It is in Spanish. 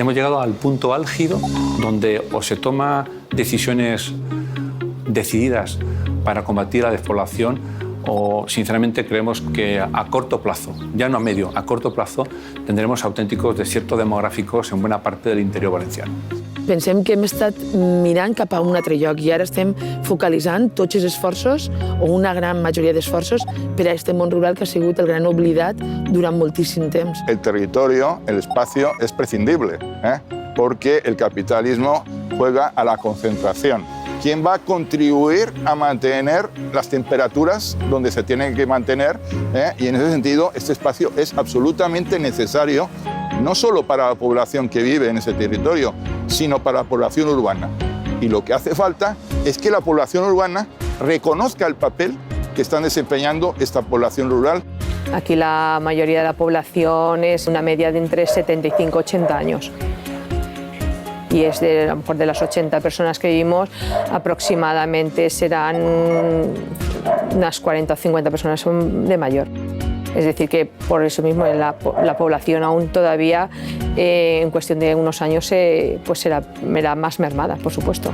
hemos llegado al punto álgido donde o se toman decisiones decididas para combatir la despoblación o, sinceramente, creemos que a corto plazo, ya no a medio, a corto plazo, tendremos auténticos desiertos demográficos en buena parte del interior valenciano. Pensem que hem estat mirant cap a un altre lloc i ara estem focalitzant tots els esforços, o una gran majoria d'esforços, per a aquest món rural que ha sigut el gran oblidat durant moltíssim temps. El territorio, el espacio, es prescindible, porque el capitalismo juega a la concentración. ¿Quién va a contribuir a mantener las temperaturas donde se tienen que mantener? Y en ese sentido, este espacio es absolutamente necesario, no solo para la población que vive en ese territorio, sino para la población urbana. Y lo que hace falta es que la población urbana reconozca el papel que están desempeñando esta población rural. Aquí la mayoría de la población es una media de entre 75 y 80 años. Y es a lo mejor de las 80 personas que vivimos, aproximadamente serán unas 40 o 50 personas de mayor. Es decir, que por eso mismo la población aún todavía, en cuestión de unos años, pues será más mermada, por supuesto.